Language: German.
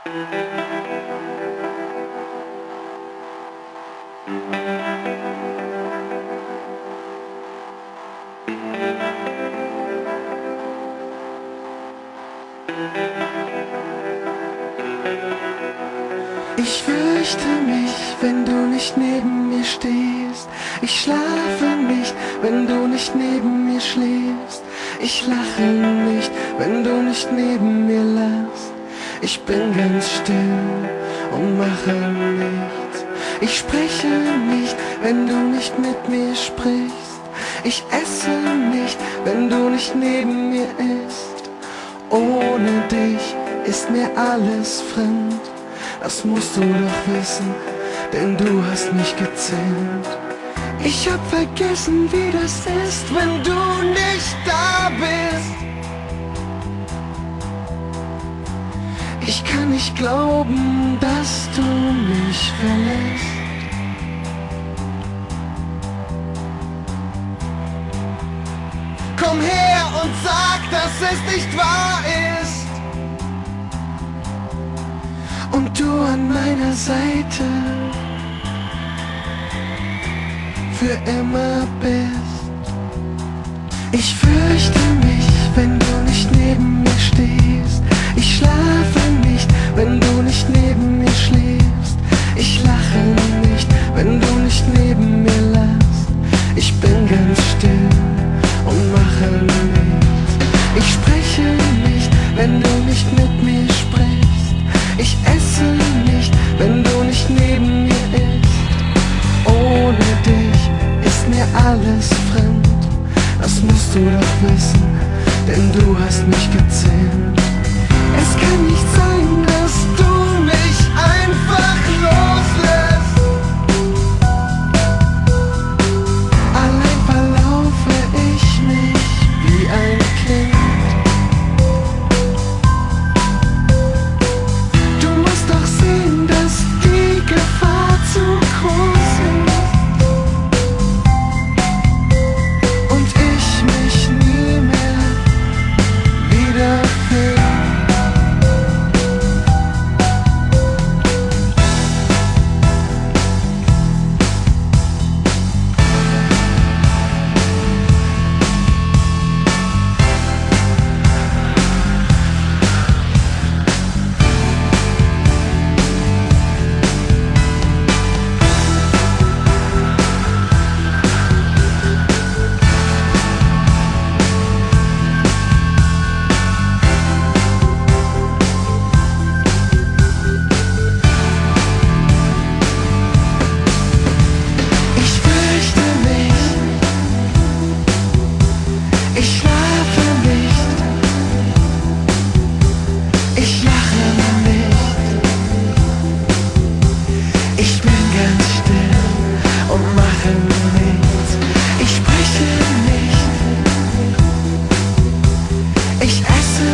Ich fürchte mich, wenn du nicht neben mir stehst. Ich schlafe nicht, wenn du nicht neben mir schläfst. Ich lache nicht, wenn du nicht neben mir lachst. Ich bin ganz still und mache nichts. Ich spreche nicht, wenn du nicht mit mir sprichst. Ich esse nicht, wenn du nicht neben mir isst. Ohne dich ist mir alles fremd. Das musst du doch wissen, denn du hast mich gezähmt. Ich hab vergessen, wie das ist, wenn du nicht da bist. Ich kann nicht glauben, dass du mich verlässt. Komm her und sag, dass es nicht wahr ist. Und du an meiner Seite für immer bist. Ich fürchte mich, wenn du nicht neben mir stehst. Ich schlafe nicht, wenn du nicht neben mir schläfst. Ich lache nicht, wenn du nicht neben mir lachst. Ich bin ganz still und mache nichts. Ich spreche nicht, wenn du nicht mit mir sprichst. Ich esse nicht, wenn du nicht neben mir isst. Ohne dich ist mir alles fremd. Das musst du doch wissen, denn du hast mich gezähmt. Es kann nicht sein, dass du mich einfach loslässt. Allein verlaufe ich mich wie ein Kind. Ich spreche nicht, ich esse